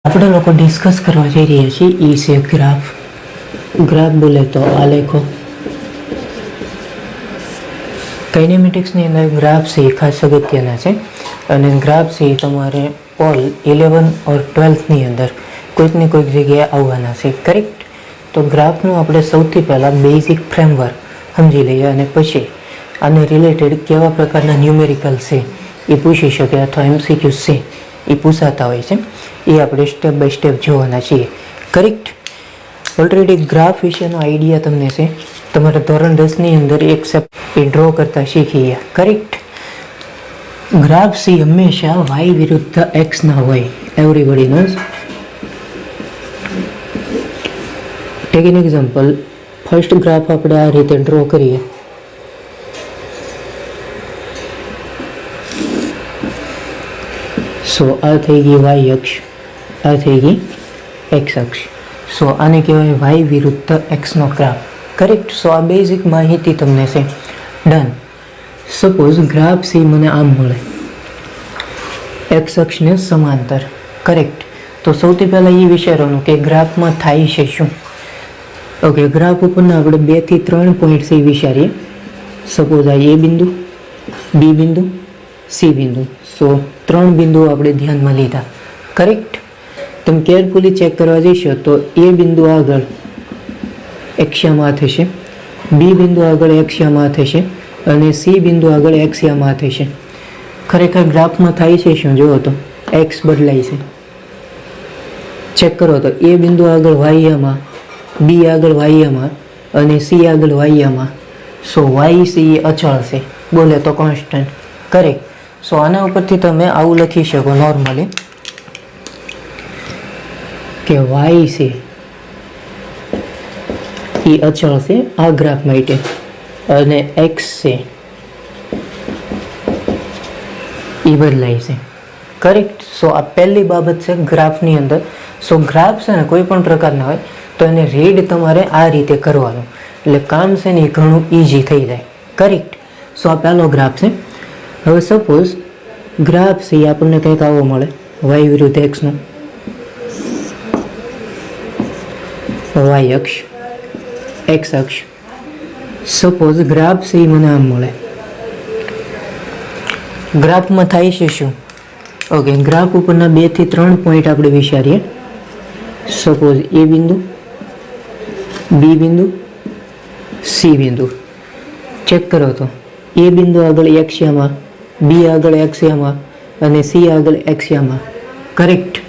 આપણે લોકો ડિસ્કસ કરવા જઈ રહ્યા છીએ ઈ છે ગ્રાફ. ગ્રાફ બોલે તો આલેખો. કાઇનેમેટિક્સની અંદર ગ્રાફ છે એ ખાસ અગત્યના છે અને ગ્રાફ છે એ તમારે ઓલ 11 ઓર 12ની અંદર કોઈક ને કોઈક જગ્યાએ આવવાના છે. કરેક્ટ? તો ગ્રાફનું આપણે સૌથી પહેલાં બેઝિક ફ્રેમવર્ક સમજી લઈએ અને પછી આને રિલેટેડ કેવા પ્રકારના ન્યુમેરિકલ છે એ પૂછી શકે અથવા MCQ છે એ પૂછાતા હોય છે એ આપણે સ્ટેપ બાય સ્ટેપ જોવાના છીએ. કરેક્ટ? ઓલરેડી ગ્રાફ વિશેનો આઈડિયા તમને છે તમારા ધોરણ 10ની અંદર એક એ ડ્રો કરતા શીખી ગયા. કરેક્ટ? ગ્રાફ સી હંમેશા વાય વિરુદ્ધ એક્સ ના હોય. Everybody knows. Take an example. First graph આપણે આ રીતે ડ્રો કરીએ. સો આ થઈ ગઈ વાય અક્ષ, આ થઈ ગઈ એક્સ અક્ષ. સો આને કહેવાય વાય વિરુદ્ધ એક્સનો ગ્રાફ. કરેક્ટ? સો આ બેઝિક માહિતી તમને છે. ડન. સપોઝ ગ્રાફ સી મને આમ મળે, એક્સ અક્ષને સમાંતર. કરેક્ટ? તો સૌથી પહેલાં એ વિચારવાનું કે ગ્રાફમાં થાય છે શું. ઓકે, ગ્રાફ ઉપરના આપણે 2 થી 3 પોઈન્ટ છે એ વિચારીએ. સપોઝ આ એ બિંદુ, બી બિંદુ, સી બિંદુ. સો 3 બિંદુઓ આપણે ધ્યાનમાં લીધા. કરેક્ટ? તમે કેરફુલી ચેક કરવા જઈશો તો એ બિંદુ આગળ એક્સયામાં થશે, બી બિંદુ આગળ એક્સયામાં થશે અને સી બિંદુ આગળ એક્સયામાં થશે. ખરેખર ગ્રાફમાં થાય છે શું જુઓ તો એક્સ બદલાય છે. ચેક કરો તો એ બિંદુ આગળ વાયયામાં, બી આગળ વાયયામાં અને સી આગળ વાયયામાં. સો વાય સી અચળ છે, બોલે તો કોન્સ્ટન્ટ. કરેક્ટ? સો આના ઉપરથી તમે આવું લખી શકો નોર્મલી કે વાય છે એ અચળ છે આ ગ્રાફ માટે અને એક્સ છે એ બદલાય છે. કરેક્ટ? સો આ પહેલી બાબત છે ગ્રાફની અંદર. સો ગ્રાફ છે ને કોઈ પણ પ્રકારના હોય તો એને રીડ તમારે આ રીતે કરવાનું એટલે કામ છે ને એ ઘણું ઇઝી થઈ જાય. કરેક્ટ? સો આ પહેલો ગ્રાફ છે. હવે સપોઝ ગ્રાફ છે એ આપણને કંઈક આવો મળે વાય વિરુદ્ધ એક્સનો, વાય અક્ષ, એક્સ અક્ષ. સપોઝ ગ્રાફ છે એ મને આમ મળે. ગ્રાફમાં થાય છે શું? ઓકે, ગ્રાફ ઉપરના 2 થી 3 પોઈન્ટ આપણે વિચારીએ. સપોઝ એ બિંદુ, બી બિંદુ, સી બિંદુ. ચેક કરો તો એ બિંદુ આગળ એક્સયામાં, બી આગળ એક્સયામાં અને સી આગળ એક્સયામાં. કરેક્ટ?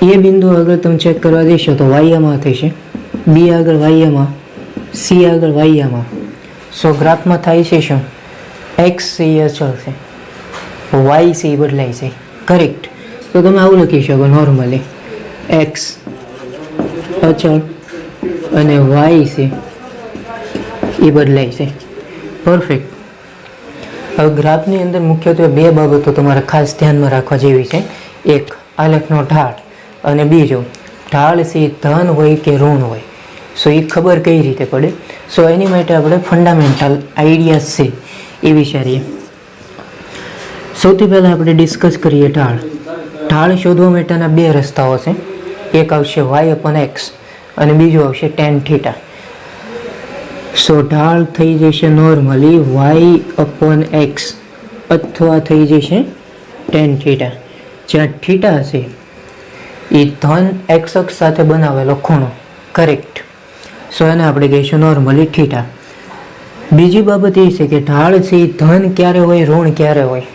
એ બિંદુ આગળ તમે ચેક કરવા જઈશો તો વાયયામાં થશે, બી આગળ વાયયામાં, સી આગળ વાયયામાં. સો ગ્રાફમાં થાય છે શું? એક્સ સી અચળ છે, વાય સી બદલાય છે. કરેક્ટ? તો તમે આવું લખી શકો નોર્મલી એક્સ અચળ અને વાય છે એ બદલાય છે. પરફેક્ટ. હવે ગ્રાફની અંદર મુખ્યત્વે 2 બાબતો તમારે ખાસ ધ્યાનમાં રાખવા જેવી છે. એક આલેખનો ઢાળ અને બીજો ઢાળ છે ધન હોય કે ઋણ હોય. સો એ ખબર કઈ રીતે પડે? સો એની માટે આપણે ફંડામેન્ટલ આઈડિયાઝ છે એ વિચારીએ. સૌથી પહેલાં આપણે ડિસ્કસ કરીએ ઢાળ. ઢાળ શોધવા માટેના 2 રસ્તાઓ છે. એક આવશે વાય અપોન એક્સ અને બીજું આવશે ટેન થીટા. સો ઢાળ થઈ જશે નોર્મલી વાય અપોન એક્સ અથવા થઈ જશે ટેન થીટા. જ્યાં થીટા છે એ ધન એક્સ અક્ષ સાથે બનાવેલો ખૂણો. કરેક્ટ? સો એને આપણે કહીશું નોર્મલી થીટા. બીજી બાબત એ છે કે ઢાળ છે એ ધન ક્યારે હોય, ઋણ ક્યારે હોય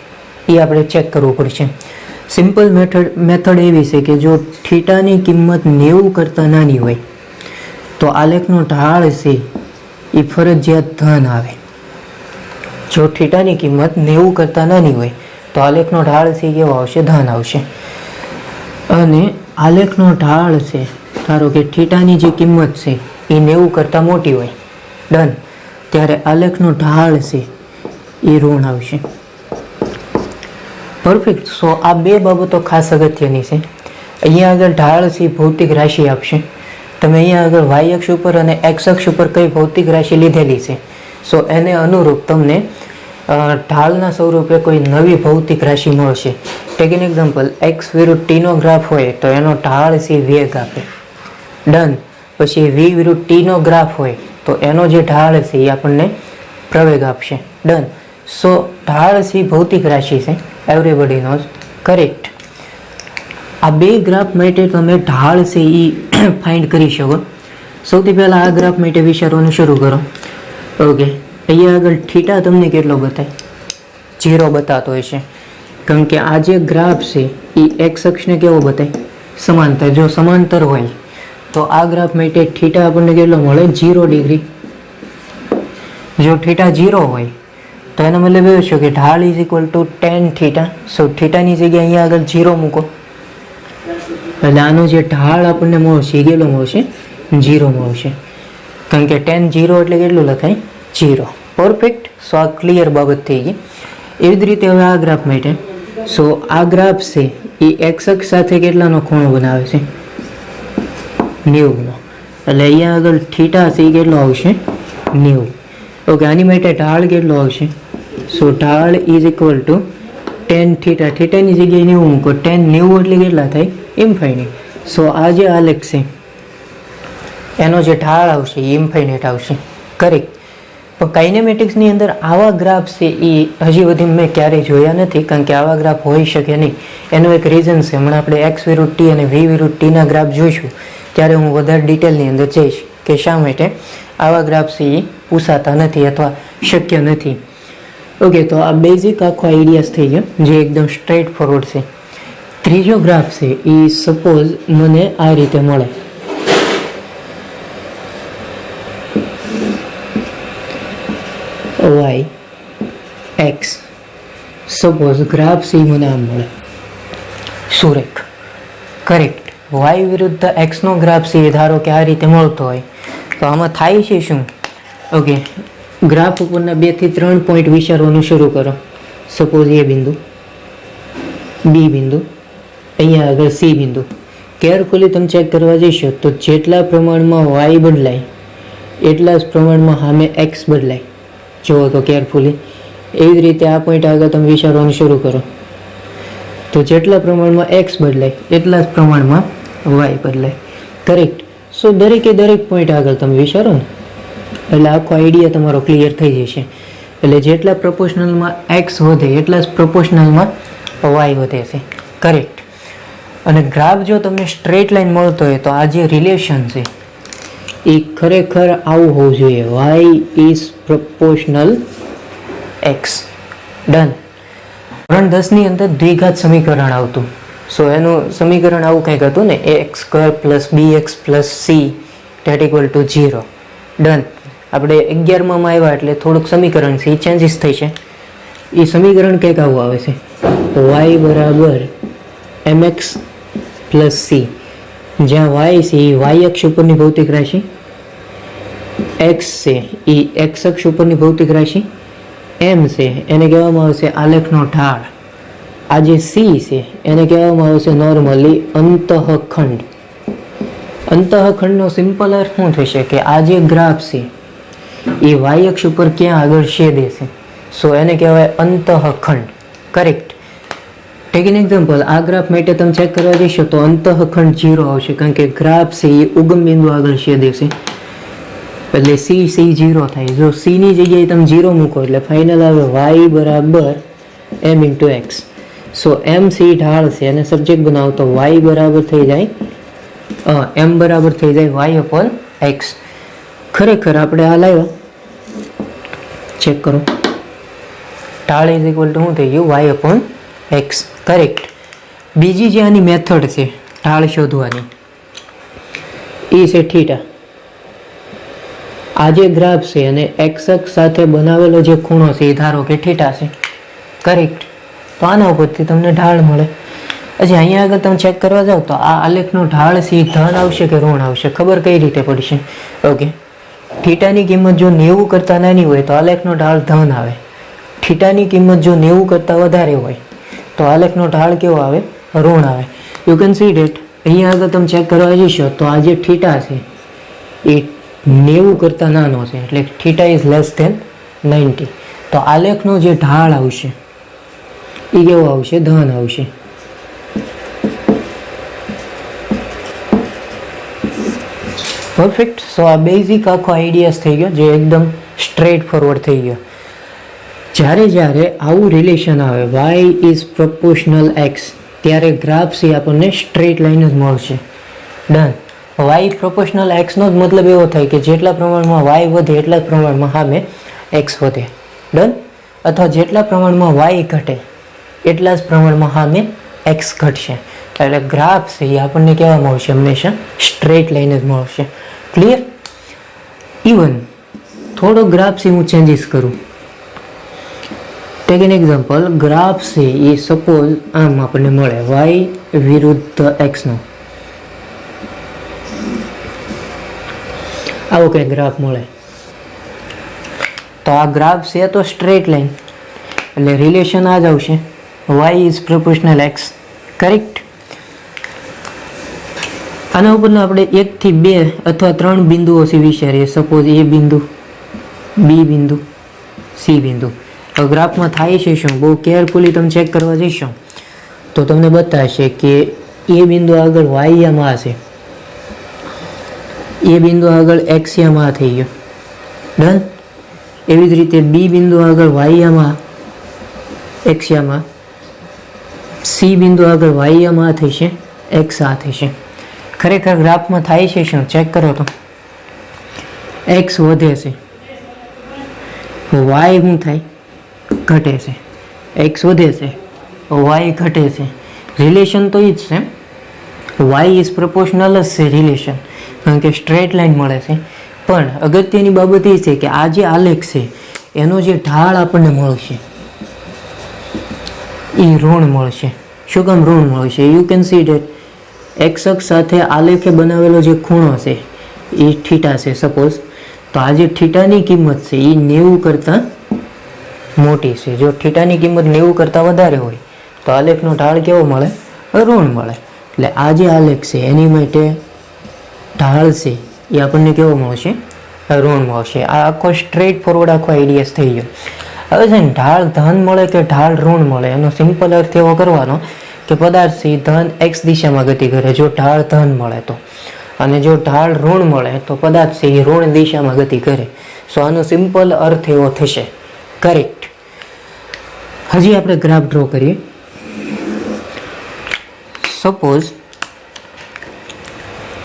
એ આપણે ચેક કરવું પડશે. સિમ્પલ મેથડ એવી છે કે જો થીટાની કિંમત 90 કરતાં નાની હોય તો આલેખનો ઢાળ છે એ ફરજિયાત ધન આવે. જો થીટાની કિંમત 90 કરતાં નાની હોય તો આલેખનો ઢાળ છે કેવો આવશે? ધન આવશે. અને આલેખનો ઢાળ છે ધારો કે થીટાની જે કિંમત છે એ 90 કરતાં મોટી હોય, ડન, ત્યારે આલેખનો ઢાળ છે એ ઋણ આવશે. પરફેક્ટ. સો આ 2 બાબતો ખાસ અગત્યની છે. અહીંયા આગળ ઢાળ છે ભૌતિક રાશિ આપશે. તમે અહીંયા આગળ વાય અક્ષ ઉપર અને એક્સ અક્ષ ઉપર કઈ ભૌતિક રાશિ લીધેલી છે સો એને અનુરૂપ તમને ઢાળના સ્વરૂપે કોઈ નવી ભૌતિક રાશિ મળશે. ટેક એન એક્ઝામ્પલ, એક્સ વિરુદ્ધ ટીનો ગ્રાફ હોય તો એનો ઢાળ છે વેગ આપે. ડન. પછી વી વિરુદ્ધ ટીનો ગ્રાફ હોય તો એનો જે ઢાળ છે એ આપણને પ્રવેગ આપશે. ડન. સો ઢાળ છે ભૌતિક રાશિ છે, એવરીબડી નોઝ. કરેક્ટ. આ બે ગ્રાફ માટે તમે ઢાળ છે એ ફાઇન્ડ કરી શકો. સૌથી પહેલાં આ ગ્રાફ માટે વિચારવાનું શરૂ કરો. ઓકે, અહીંયા આગળ થીટા તમને કેટલો બતાય? 0 બતાતો હોય છે, કારણ કે આ જે ગ્રાફ છે એ એક્સ અક્ષને કેવો બતાય? સમાંતર. જો સમાંતર હોય તો આ ગ્રાફ માટે થીટા આપણને કેટલો મળે? 0 ડિગ્રી. જો થીટા 0 હોય તો એનો મતલબ એવો છે કે ઢાળ is equal to tan theta. So થીટાની જગ્યાએ અહીંયા આગળ 0 મૂકો એટલે આનો જે ઢાળ આપણને મળશે એ કેટલો મળશે? 0 મળશે, કારણ કે tan 0 એટલે કેટલું લખાય? 0. પરફેક્ટ. સો આ ક્લિયર બાબત થઈ ગઈ. એવી જ રીતે હવે આ ગ્રાફ માટે, સો આ ગ્રાફ છે એ એક્સ અક્ષ સાથે કેટલાનો ખૂણો બનાવે છે? 90નો. એટલે અહીંયા આગળ થીટા છે એ કેટલો આવશે? 90. ઓકે, આની માટે ઢાળ કેટલો આવશે? સો ઢાળ is equal to tan theta. થીટાની જગ્યાએ 90 મૂકો. tan 90 એટલે કેટલા થાય? ઇન્ફાઇનાઇટ. સો આ જે આલેખ છે એનો જે ઢાળ આવશે એ ઇન્ફાઇનાઇટ આવશે. કરેક્ટ. પણ કાઇનેમેટિક્સની અંદર આવા ગ્રાફ છે એ હજી સુધી મેં ક્યારેય જોયા નથી, કારણ કે આવા ગ્રાફ હોઈ શકે નહીં. એનું એક રીઝન છે. હમણાં આપણે એક્સ વિરુદ્ધ ટી અને વી વિરુદ્ધ ટીના ગ્રાફ જોઈશું ત્યારે હું વધારે ડિટેલની અંદર જઈશ કે શા માટે આવા ગ્રાફ છે એ પૂછાતા નથી અથવા શક્ય નથી. ઓકે, તો આ બેઝિક આખો આઈડિયાઝ થઈ ગયો જે એકદમ સ્ટ્રેટ ફોરવર્ડ છે. ત્રીજો ગ્રાફ છે એ સપોઝ મને આ રીતે મળે. Y X. સપોઝ ગ્રાફ સી મને આમ મળે. સુરેખ. કરેક્ટ. વાય વિરુદ્ધ એક્સનો ગ્રાફ સી ધારો કે આ રીતે મળતો હોય તો આમાં થાય છે શું? ઓકે, ગ્રાફ ઉપરના 2 થી 3 પોઈન્ટ વિચારવાનું શરૂ કરો. સપોઝ એ બિંદુ, બી બિંદુ, અહીંયા આગળ સી બિંદુ. કેરફુલી તમે ચેક કરવા જઈશો તો જેટલા પ્રમાણમાં વાય બદલાય એટલા જ પ્રમાણમાં સામે એક્સ બદલાય. જુઓ તો કેરફુલી. એવી જ રીતે આ પોઈન્ટ આગળ તમે વિચારવાનું શરૂ કરો તો જેટલા પ્રમાણમાં એક્સ બદલાય એટલા જ પ્રમાણમાં વાય બદલાય. કરેક્ટ. સો દરેકે દરેક પોઈન્ટ આગળ તમે વિચારો ને એટલે આખો આઈડિયા તમારો ક્લિયર થઈ જશે. એટલે જેટલા પ્રપોર્શનલમાં એક્સ વધે એટલા જ પ્રપોર્શનલમાં વાય વધે છે. કરેક્ટ. અને ગ્રાફ જો તમને સ્ટ્રેટ લાઈન મળતો હોય તો આ જે રિલેશન છે એ ખરેખર આવું હોવું જોઈએ. Y is proportional X. Done. ધોરણ 10ની અંદર દ્વિઘાત સમીકરણ આવતું. સો એનું સમીકરણ આવું કંઈક હતું ને, X square plus B X plus C that equal to 0. Done. આપણે 11માં આવ્યા એટલે થોડુંક સમીકરણ છે એ ચેન્જીસ થઈ છે. એ સમીકરણ કંઈક આવું આવે છે, વાય બરાબર mx પ્લસ સી, જ્યાં વાય છે એ વાય અક્ષ ઉપરની ભૌતિક રાશિ, એક્સ છે એ એક્સ અક્ષ ઉપરની ભૌતિક રાશિ, એમ છે એને કહેવામાં આવશે આલેખનો ઢાળ, આ જે સી છે એને કહેવામાં આવશે નોર્મલી અંતઃખંડ. અંતઃખંડનો સિમ્પલ અર્થ શું થશે કે આ જે ગ્રાફ છે એ વાય અક્ષ ઉપર ક્યાં આગળ છેદે છે, સો એને કહેવાય અંતઃખંડ. કરેક્ટ. ટેક એન એક્ઝામ્પલ, આ ગ્રાફ માટે તમે ચેક કરવા જઈશો તો અંતઃખંડ 0 આવશે, કારણ કે ગ્રાફ છે એ ઉગમ બિંદુ આગળ છેદે છે એટલે સી 0 થાય. જો સી ની જગ્યાએ તમે 0 મૂકો એટલે ફાઇનલ આવે વાય બરાબર એમ ઇન્ટુ એક્સ. સો એમ સી ઢાળ છે અને સબ્જેક્ટ બનાવો તો વાય બરાબર થઈ જાય એમ બરાબર થઈ જાય વાય અપોન એક્સ. ખરેખર આપણે આ લાવ્યા, ચેક કરો, ઢાળ ઇઝ ઇક્વલ ટુ શું થઈ ગયું? Y upon X. કરેક્ટ. બીજી જે આની મેથડ છે ઢાળ શોધવાની એ છે થીટા. આ જે ગ્રાફ છે અને એક્સ અક્ષ સાથે બનાવેલો જે ખૂણો છે એ ધારો કે થીટા છે. કરેક્ટ. તો આના ઉપરથી તમને ઢાળ મળે. હજી અહીંયા આગળ તમે ચેક કરવા જાઓ તો આ આલેખનો ઢાળ છે ધન આવશે કે ઋણ આવશે, ખબર કઈ રીતે પડશે? ઓકે, થીટાની કિંમત જો 90 કરતાં નાની હોય તો આલેખનો ઢાળ ધન આવે. થીટાની કિંમત જો 90 કરતાં વધારે હોય તો આલેખનો ઢાળ કેવો આવે? ઋણ આવે. You can see date. અહીંયા આગળ તમે ચેક કરવા જઈશો તો આ જે થીટા છે એ 90 કરતાં નાનો છે એટલે થીટા ઇઝ લેસ ધેન 90. તો આલેખનો જે ઢાળ આવશે એ કેવો આવશે? ધન આવશે. પરફેક્ટ. સો આ બેઝિક આખો આઈડિયાસ થઈ ગયો, જે એકદમ સ્ટ્રેટ ફોરવર્ડ થઈ ગયો. જ્યારે આવું રિલેશન આવે y ઇઝ પ્રપોર્શનલ x, ત્યારે ગ્રાફ સી આપણને સ્ટ્રેટ લાઈન જ મળશે. ડન. y પ્રપોર્શનલ x નો જ મતલબ એવો થાય કે જેટલા પ્રમાણમાં y વધે એટલા જ પ્રમાણમાં સામે x વધે. ડન. અથવા જેટલા પ્રમાણમાં y ઘટે એટલા જ પ્રમાણમાં સામે x ઘટશે. એટલે ગ્રાફ છે એ આપણને કેવા મળશે? હંમેશા સ્ટ્રેટ લાઈન જ મળશે. ક્લિયર? ઇવન થોડો ગ્રાફ છે હું ચેન્જીસ કરું. Tech an example. ગ્રાફ છે એ સપોઝ આમ આપણને મળે, y વિરુદ્ધ x નો આવો કંઈ ગ્રાફ મળે. તો આ ગ્રાફ છે તો સ્ટ્રેટ લાઈન, એટલે રિલેશન આ જ આવશે, y is proportional x. Correct? આના ઉપરનો આપણે 1 થી 2 અથવા 3 બિંદુઓથી વિચારીએ. સપોઝ એ બિંદુ, બી બિંદુ, સી બિંદુ. તો ગ્રાફમાં થાય છે શું? બહુ કેરફુલી તમે ચેક કરવા જઈશો તો તમને બતાવશે કે એ બિંદુ આગળ y યામાં હશે, એ બિંદુ આગળ x યામાં થઈ ગયો. ડન. એવી જ રીતે બી બિંદુ આગળ y યામાં, x યામાં, સી બિંદુ આગળ y યામાં થશે, x આ થશે. ખરેખર ગ્રાફમાં થાય છે શું? ચેક કરો તો x વધે છે, y શું થાય? ઘટે છે. x વધે છે, y ઘટે છે. રિલેશન તો એ જ છે, y ઇઝ પ્રપોર્શનલ જ છે રિલેશન, કારણ કે સ્ટ્રેટ લાઈન મળે છે. પણ અગત્યની બાબત એ છે કે આ જે આલેખ છે એનો જે ઢાળ આપણને મળશે એ ઋણ મળશે. શું કામ ઋણ મળશે? You can see date x અક્ષ સાથે આલેખે બનાવેલો જે ખૂણો છે એ થીટા છે સપોઝ. તો આ જે થીટાની કિંમત છે એ 90 કરતાં મોટી છે. જો થીટાની કિંમત 90 કરતાં વધારે હોય તો આલેખનો ઢાળ કેવો મળે? ઋણ મળે. એટલે આ જે આલેખ છે એની માટે ઢાળ છે એ આપણને કેવો મળશે? ઋણ મળશે. આ આખો સ્ટ્રેટ ફોરવર્ડ આખો આઈડિયાસ થઈ ગયો. હવે છે ને ઢાળ ધન મળે કે ઢાળ ઋણ મળે એનો સિમ્પલ અર્થ એવો કરવાનો કે પદાર્થ છે ધન x દિશામાં ગતિ કરે જો ઢાળ ધન મળે તો, અને જો ઢાળ ઋણ મળે તો પદાર્થ છે એ ઋણ દિશામાં ગતિ કરે. સો આનો સિમ્પલ અર્થ એવો થશે. કરેક્ટ. હજી આપણે ગ્રાફ ડ્રો કરીએ. સપોઝ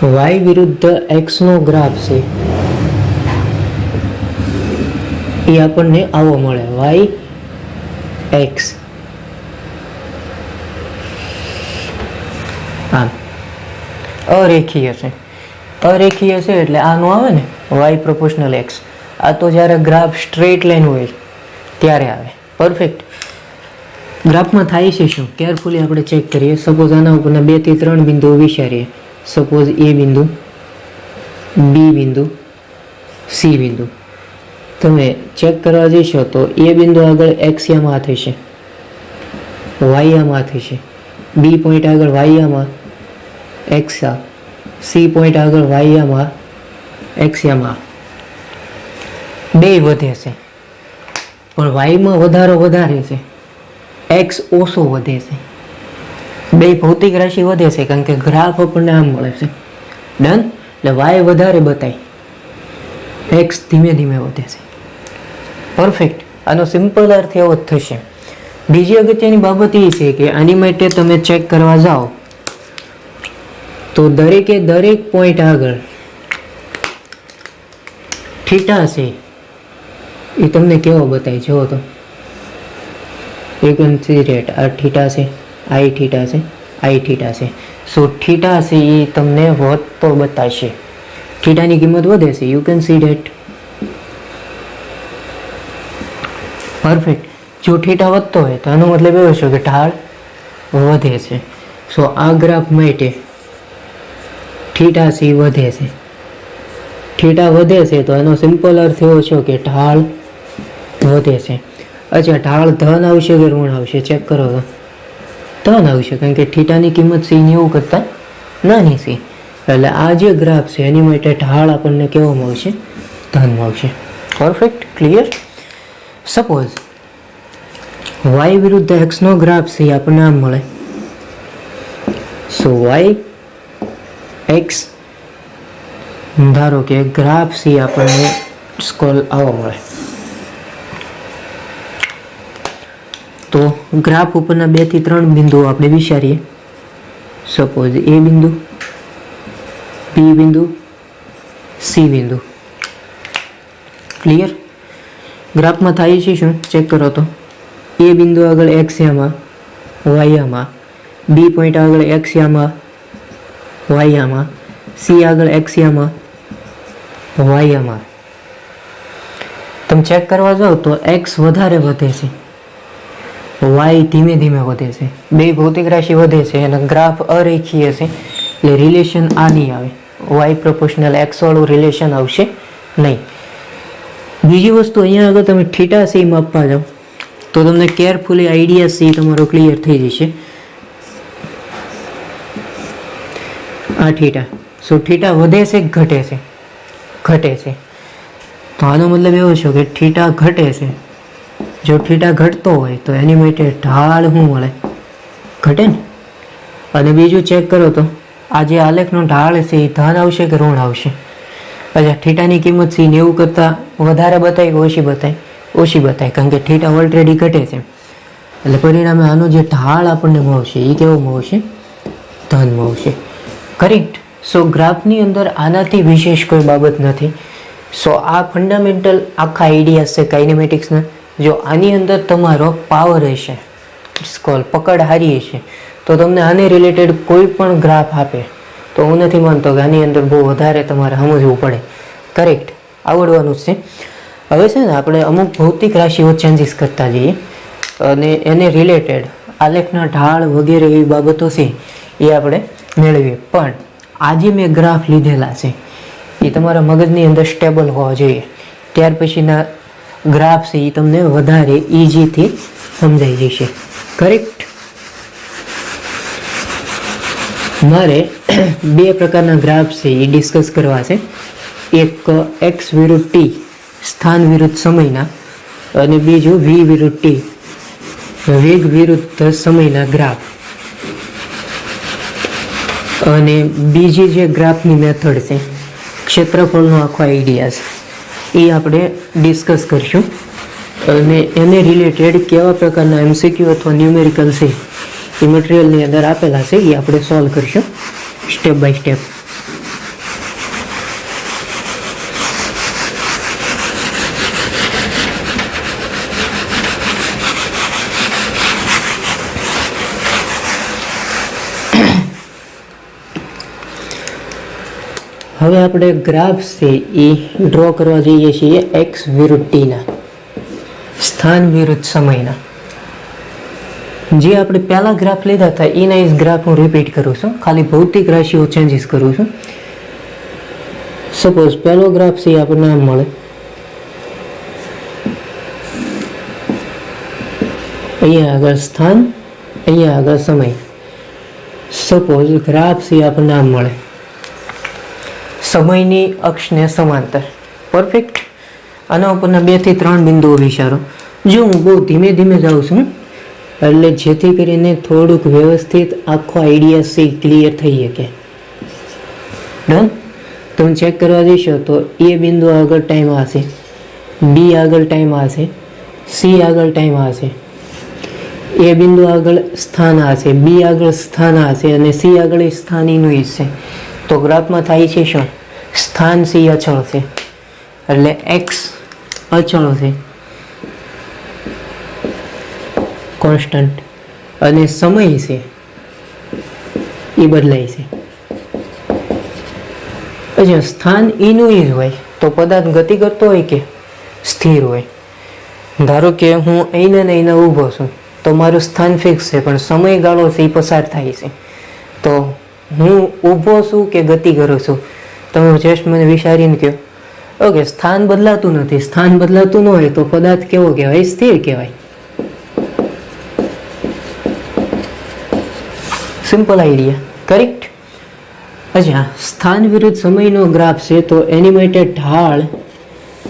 y વિરુદ્ધ x નો ગ્રાફ છે એ આપણને આવો મળે, y x. આમ અરેખીય છે. અરેખીય છે એટલે આનું આવે ને y પ્રપોર્શનલ x. આ તો જ્યારે ગ્રાફ સ્ટ્રેટ લાઈન હોય ત્યારે આવે. પરફેક્ટ. ગ્રાફમાં થાય છે શું? કેરફુલી આપણે ચેક કરીએ. સપોઝ આના ઉપરના 2 થી 3 બિંદુઓ વિચારીએ. સપોઝ એ બિંદુ, બી બિંદુ, સી બિંદુ. તમે ચેક કરવા જઈશો તો એ બિંદુ આગળ x યામાં થશે, y યામાં થશે, બી પોઈન્ટ આગળ y યામાં x આ, સી પોઈન્ટ આગળ y યામાં x યામાં. બે વધે છે પણ y માં વધારે છે, x ઓછો વધે છે. બે ભૌતિક રાશિ વધે છે કારણ કે ગ્રાફ આપણને આમ મળે છે. ડન. એટલે y વધારે બતાય, x ધીમે ધીમે વધે છે. પરફેક્ટ. આનો સિમ્પલ અર્થ એવો જ થશે. બીજી અગત્યની બાબત એ છે કે આની માટે તમે ચેક કરવા જાઓ તો દરેક પોઈન્ટ આગળ થીટા છે એ તમને કેવો બતાય? જુઓ તો યુ કેન સી ડેટ આ થીટા છે, આઈ થીટા છે, આઈ થીટા છે. સો થીટા છે એ તમને વધતો બતાવશે. થીટાની કિંમત વધે છે. You can see date. Perfect. જો થીટા વધતો હોય તો આનો મતલબ એવો છે કે ઢાળ વધે છે. સો આ ગ્રાફ માટે થીટા સી વધે છે. થીટા વધે છે તો એનો સિમ્પલ અર્થ એવો છે કે ઢાળ વધે છે. અચ્છા, ઢાળ ધન આવશે કે ઋણ આવશે? ચેક કરો તો ધન આવશે કારણ કે થીટાની કિંમત સી 90 કરતાં નાની છે. એટલે આ જે ગ્રાફ છે એની માટે ઢાળ આપણને કેવો મળશે? ધન મળશે. પરફેક્ટ. ક્લિયર. સપોઝ વાય વિરુદ્ધ એક્સનો ગ્રાફ છે એ આપણને આમ મળે. સો વાય એક્સ, ધારો કે ગ્રાફ છે આપણને સ્કોલ આવો મળે. તો ગ્રાફ ઉપરના 2 થી 3 બિંદુઓ આપણે વિચારીએ. સપોઝ એ બિંદુ, બી બિંદુ, સી બિંદુ. ક્લિયર? ગ્રાફમાં થાય છે શું ચેક કરો તો, એ બિંદુ આગળ એક્સ આમાં, વાય આમાં, બી પોઈન્ટ આગળ એક્સ આમાં, વાય આમાં, સી આગળ એક્સ આમાં, વાય આમાં. તમે ચેક કરવા જાઓ તો એક્સ વધારે વધે છે, વાય ધીમે ધીમે વધે છે. બે ભૌતિક રાશિ વધે છે અને ગ્રાફ અરેખીય છે, એટલે રિલેશન આ નહીં આવે. વાય પ્રોપોર્શનલ એક્સ વાળું રિલેશન આવશે નહીં. બીજી વસ્તુ, અહીંયા આગળ તમે થીટા સી માપવા જાઓ તો તમને કેરફુલી આઈડિયા સી તમારો ક્લિયર થઈ જશે. આ થીટા, સો થીટા વધે છે કે ઘટે છે? ઘટે છે. તો આનો મતલબ એવો છે કે થીટા ઘટે છે. જો થીટા ઘટતો હોય તો એની માટે ઢાળ શું મળે? ઘટે ને. અને બીજું ચેક કરો તો આ જે આલેખનો ઢાળ છે એ ધન આવશે કે ઋણ આવશે? અચ્છા, થીટાની કિંમત સી 90 કરતાં વધારે બતાય કે ઓછી બતાય? ઓછી બતાય, કારણ કે થીટા ઓલરેડી ઘટે છે. એટલે પરિણામે આનો જે ઢાળ આપણને મળશે એ કેવો મળશે? ધન મળશે. કરેક્ટ? સો ગ્રાફની અંદર આનાથી વિશેષ કોઈ બાબત નથી. સો આ ફંડામેન્ટલ આખા આઈડિયાઝ છે કાઇનેમેટિક્સના. જો આની અંદર તમારો પાવર હશે, સ્કોલ પકડ હારી હશે, તો તમને આને રિલેટેડ કોઈ પણ ગ્રાફ આપે તો હું નથી માનતો કે આની અંદર બહુ વધારે તમારે સમજવું પડે. કરેક્ટ? આવડવાનું જ છે. હવે છે ને આપણે અમુક ભૌતિક રાશિઓ ચેન્જીસ કરતા જઈએ અને એને રિલેટેડ આલેખના ઢાળ વગેરે એવી બાબતો છે એ આપણે મેળવીએ. પણ આજે મેં ગ્રાફ લીધેલા છે એ તમારા મગજની અંદર સ્ટેબલ હોવા જોઈએ. ત્યાર પછીના ગ્રાફ છે એ તમને વધારે ઇઝીથી સમજાઈ જશે. કરેક્ટ? મારે 2 પ્રકારના ગ્રાફ છે એ ડિસ્કસ કરવા છે. એક એક્સ વિરુદ્ધ ટી, સ્થાન વિરુદ્ધ સમયના, અને બીજું વી વિરુદ્ધ ટી, વેગ વિરુદ્ધ સમયના ગ્રાફ. અને બીજી જે ગ્રાફની મેથડ છે, ક્ષેત્રફળનો આખો આઈડિયા છે, એ આપણે ડિસ્કસ કરીશું. અને એને રિલેટેડ કેવા પ્રકારના એમસીક્યુ અથવા ન્યુમેરિકલ છે એ મટીરિયલની અંદર આપેલા છે, એ આપણે સોલ્વ કરીશું સ્ટેપ બાય સ્ટેપ. હવે આપણે ગ્રાફ છે એ ડ્રો કરવા જઈએ છીએ એક્સ વિરુદ્ધ ટીના, સ્થાન વિરુદ્ધ સમયના. જે આપણે પહેલા ગ્રાફ લીધા હતા એના જ ગ્રાફ હું રિપીટ કરું છું, ખાલી ભૌતિક રાશિઓ ચેન્જીસ કરું છું. સપોઝ પહેલો ગ્રાફ છે આપણને આમ મળે. અહીંયા આગળ સ્થાન, અહીંયા આગળ સમય. સપોઝ ગ્રાફ છે આપણને આમ મળે, સમયની અક્ષને સમાંતર. પરફેક્ટ. આના ઉપરના 2 થી 3 બિંદુઓ વિચારો. જો હું બહુ ધીમે ધીમે જાઉં છું એટલે જેથી કરીને થોડુંક વ્યવસ્થિત આખો આઈડિયા સી ક્લિયર થઈ શકે. ડન? તમે ચેક કરવા જઈશો તો એ બિંદુ આગળ ટાઈમ આવશે, બી આગળ ટાઈમ આવશે, સી આગળ ટાઈમ આવશે, એ બિંદુ આગળ સ્થાન આવશે, બી આગળ સ્થાન આવશે અને સી આગળ સ્થાન એનું જ છે. તો ગ્રાફમાં થાય છે શું? સ્થાન સી અચળ છે એટલે એક્સ અચળ છે, કોન્સ્ટન્ટ, અને સમય છે એ બદલાય છે. પછી સ્થાન એનું જ હોય તો પદાર્થ ગતિ કરતો હોય કે સ્થિર હોય? ધારો કે હું અહીંને ને અહીંને ઊભો છું તો મારું સ્થાન ફિક્સ છે, પણ સમયગાળો છે એ પસાર થાય છે. તો હું ઊભો છું કે ગતિ કરું છું? તમે જસ્ટ મને વિચારીને કહો. ઓકે, સ્થાન બદલાતું નથી. સ્થાન બદલાતું ન હોય તો પદાર્થ કેવો કહેવાય? સ્થિર કહેવાય. Simple idea. કરેક્ટ? અચ્છા, સ્થાન વિરુદ્ધ સમયનો ગ્રાફ છે તો એની માટે ઢાળ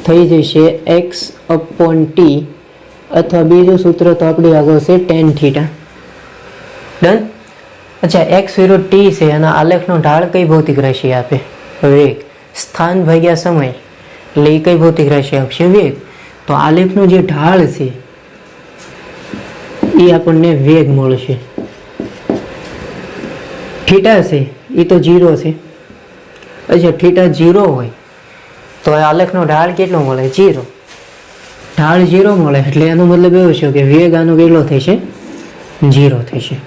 થઈ જશે x/t અથવા બીજું સૂત્ર તો આપણી આગળ છે tan થીટા. ડન. અચ્છા, x વિરુદ્ધ t છે અને આલેખનો ઢાળ કઈ ભૌતિક રાશિ આપે? વેગ. સ્થાન ભાગ્યા સમય એટલે એ કઈ ભૌતિક રાશિ આપશે? વેગ. તો આલેખનો જે ઢાળ છે એ આપણને વેગ મળશે. થીટા છે એ તો 0 છે. અચ્છા, થીટા 0 હોય તો આલેખનો ઢાળ કેટલો મળે? 0. ઢાળ 0 મળે એટલે એનો મતલબ એવો છે કે વેગ આનો કેટલો થશે? 0 થશે.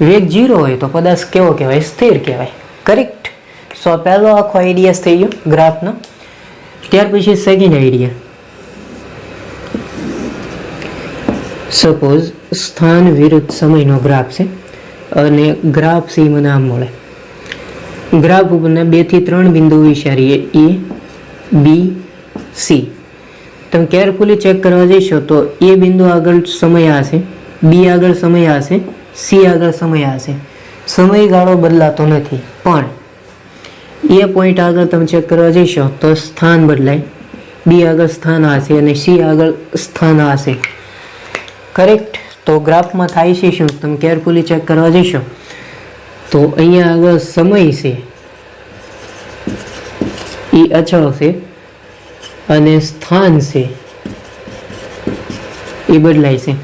વેગ 0 હોય તો પદાર્થ કેવો કહેવાય? સ્થિર કહેવાય. કરેક્ટ. સો પહેલો આખો આઈડિયા થઈ ગયો ગ્રાફનો. ત્યાર પછી સેકન્ડ આઈડિયા. સપોઝ સ્થાન વિરુદ્ધ સમયનો ગ્રાફ છે અને ગ્રાફ સી મને આમ મળે. ગ્રાફ ઉપરના 2 થી 3 બિંદુઓ વિચારીએ, એ, બી, સી. તમે કેરફુલી ચેક કરવા જઈશો તો એ બિંદુ આગળ સમય હશે, બી આગળ સમય હશે, સી આગળ સમય હશે. સમયગાળો બદલાતો નથી, પણ એ પોઈન્ટ આગળ તમે ચેક કરવા જઈશો તો સ્થાન બદલાય. બી આગળ સ્થાન હશે અને સી આગળ સ્થાન હશે. કરેક્ટ. તો ગ્રાફમાં થાય છે શું? તમે કેરફુલી ચેક કરવા જઈશો તો અહીંયા આગળ સમય છે એ અચળ છે અને સ્થાન છે એ બદલાય છે.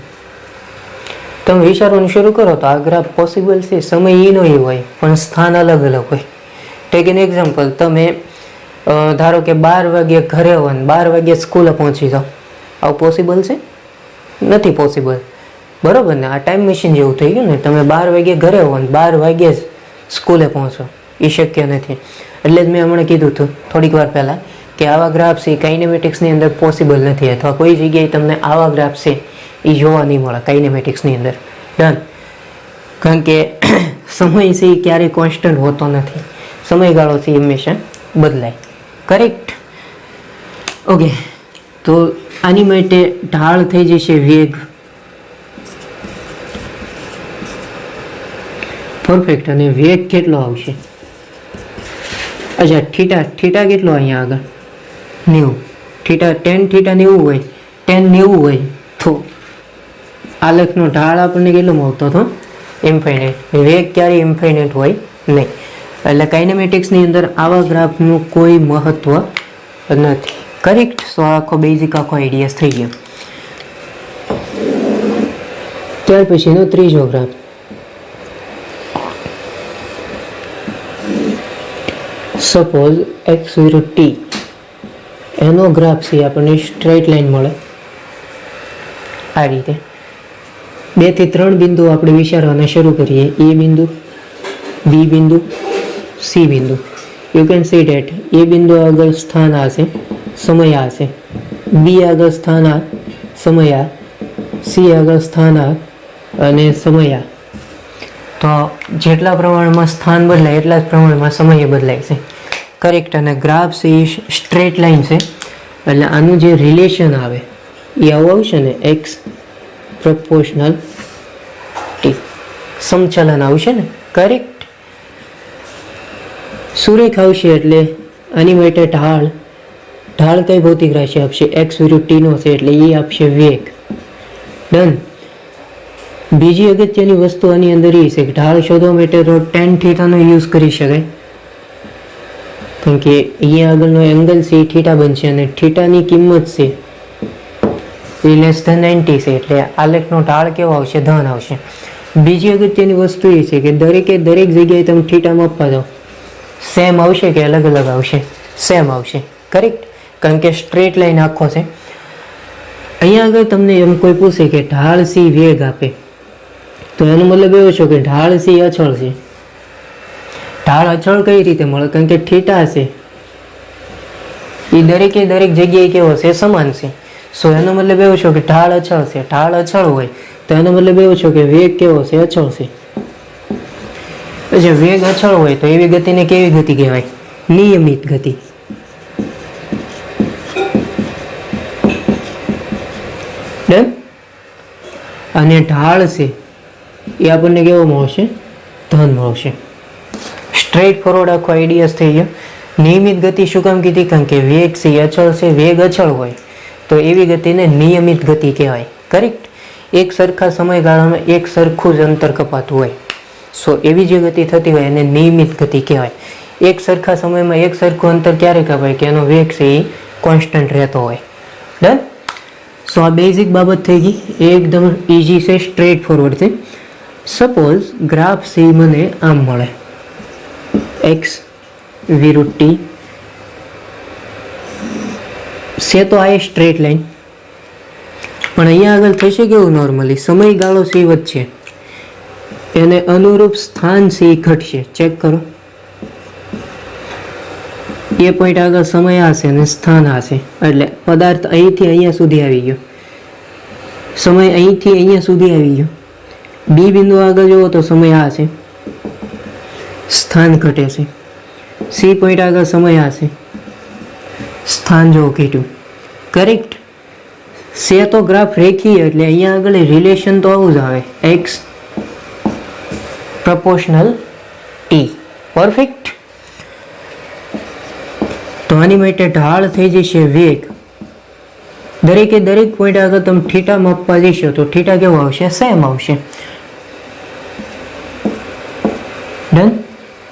તમે વિચારવાનું શરૂ કરો તો આ ગ્રાફ પોસિબલ છે. સમય એનો એ હોય પણ સ્થાન અલગ અલગ હોય. ટેક એન એક્ઝામ્પલ, તમે ધારો કે 12 વાગ્યે ઘરે હો ને 12 વાગ્યે સ્કૂલે પહોંચી જાઓ. આવું પોસિબલ છે? નથી પોસિબલ. બરોબર ને? આ ટાઈમ મશીન જેવું થઈ ગયું ને. તમે 12 વાગ્યે ઘરે હો ને 12 વાગ્યે જ સ્કૂલે પહોંચો, એ શક્ય નથી. એટલે જ મેં હમણાં કીધું હતું થોડીક વાર પહેલાં કે આવા ગ્રાફ છે કાઇનેમેટિક્સની અંદર પોસિબલ નથી, અથવા કોઈ જગ્યાએ તમને આવા ગ્રાફ છે એ જોવા નહીં મળે કાઇનેમેટિક્સની અંદર. ડન. કારણ કે સમય છે એ ક્યારેય કોન્સ્ટન્ટ હોતો નથી. સમયગાળો છે હંમેશા બદલાય. કરેક્ટ. ઓકે, તો આની માટે ઢાળ થઈ જશે વેગ. પરફેક્ટ. અને વેગ કેટલો આવશે? અચ્છા, થીટા કેટલો અહીંયા આગળ? 90. થીટા tan થીટા 90 હોય, tan 90 હોય તો આલેખનો ઢાળ આપણને કેટલો મળતો હતો? ઇન્ફાઇનાઇટ. વેગ ક્યારેય ઇન્ફાઇનાઇટ હોય નહીં. એટલે કાઇનેમેટિક્સની અંદર આવા ગ્રાફનું કોઈ મહત્વ નથી. કરેક્ટ. સો આખો બેઝિક આખો આઈડિયા થઈ ગયો. ત્યાર પછીનો ત્રીજો ગ્રાફ. સપોઝ x વિરુદ્ધ t એનો ગ્રાફ છે આપણને સ્ટ્રેટ લાઈન મળે આ રીતે. 2 થી 3 બિંદુ આપણે વિચારવાના શરૂ કરીએ. એ બિંદુ, બી બિંદુ, સી બિંદુ. યુ કેન સી ડેટ એ બિંદુ આગળ સ્થાન હશે, સમય હશે. બી આગળ સ્થાન આ, સમય આ. સી આગળ સ્થાન આ અને સમય આ. તો જેટલા પ્રમાણમાં સ્થાન બદલાય એટલા જ પ્રમાણમાં સમય બદલાય છે. કરેક્ટ. અને ગ્રાફ છે એ સ્ટ્રેટ લાઈન છે એટલે આનું જે રિલેશન આવે એ આવું આવશે ને, એક્સ પ્રપોર્શનલ ટી. સમચલન આવશે ને. કરેક્ટ. સુરેખ આવશે એટલે આની માટે ઢાળ કઈ ભૌતિક રાશિ આપશે? એક્સ વિરુદ્ધ ટી નો છે એટલે એ આપશે વેગ. ડન. બીજી અગત્યની વસ્તુ આની અંદર એ છે કે ઢાળ શોધવા માટે તો tan થીટાનો યુઝ કરી શકાય. કારણ કે અહીંયા આગળનો એંગલ છે એ થીટા બનશે અને થીટાની કિંમત છે એ લેસ ધેન 90 છે એટલે આલેખનો ઢાળ કેવો આવશે? ધન આવશે. બીજી અગત્યની વસ્તુ એ છે કે દરેક જગ્યાએ તમે થીટા માપવા જાઓ સેમ આવશે કે અલગ અલગ આવશે? સેમ આવશે. કરેક્ટ. કારણ કે સ્ટ્રેટ લાઈન આખો છે. અહીંયા આગળ તમને એમ કોઈ પૂછે કે ઢાળ સી વેગ આપે તો એનો મતલબ એવો છે કે ઢાળ સી અચળ છે. ઢાળ અચળ કઈ રીતે મળે? કારણ કે થીટા છે એ દરેક જગ્યાએ કેવો છે? સમાન છે. સો એનો મતલબ એવો છે કે ઢાળ અચળ છે. ઢાળ અચળ હોય તો એનો મતલબ એવો છે કે વેગ કેવો છે? અચળ છે. જે વેગ અચળ હોય તો એવી ગતિને કેવી ગતિ કહેવાય? નિયમિત ગતિ. ડન. અને ઢાળ છે એ આપણને કેવો મળશે? ધન મળશે. સ્ટ્રેટ ફોરવર્ડ આખો આઈડિયા થઈ ગયો. નિયમિત ગતિ શું કામ કીધી? કારણ કે વેગ છે અચળ છે. વેગ અચળ હોય તો તો એવી ગતિને નિયમિત ગતિ કહેવાય. કરેક્ટ. એક સરખા સમયગાળામાં એક સરખું જ અંતર કપાતું હોય, સો એવી જે ગતિ થતી હોય એને નિયમિત ગતિ કહેવાય. એક સરખા સમયમાં એક સરખું અંતર ક્યારે કપાય કે એનો વેગ છે એ કોન્સ્ટન્ટ રહેતો હોય. ડન. સો આ બેઝિક બાબત થઈ ગઈ, એકદમ ઇઝી છે, સ્ટ્રેટ ફોરવર્ડ છે. સપોઝ ગ્રાફ સી મને આમ મળે, એક્સ વિરુદ્ધ ટી છે, તો આ એ સ્ટ્રેટ લાઈન, પણ અહીંયા આગળ થશે કેવું, નોર્મલી સમયગાળો સી વધશે, એને અનુરૂપ સ્થાન સી ઘટશે. ચેક કરો, એ પોઈન્ટ આગળ સમય હશે અને સ્થાન હશે, એટલે પદાર્થ અહીંથી અહીંયા સુધી આવી ગયો, સમય અહીંથી અહીંયા સુધી આવી ગયો. બી બિંદુ આગળ જુઓ તો સમય હશે, સ્થાન ઘટે છે. સી પોઈન્ટ આગળ સમય હશે, સ્થાન જો ઘટ્યું. કરેક્ટ. છે તો ગ્રાફ રેખીય, એટલે અહીંયા આગળ રિલેશન તો આવું જ આવે, એક્સ પ્રપોર્શનલ ટી. પરફેક્ટ. તો આની માટે ઢાળ થઈ જશે વેગ. દરેકે દરેક પોઈન્ટ આગળ તમે થીટા માપવા જશો તો થીટા કેવો આવશે, સેમ આવશે. ડન.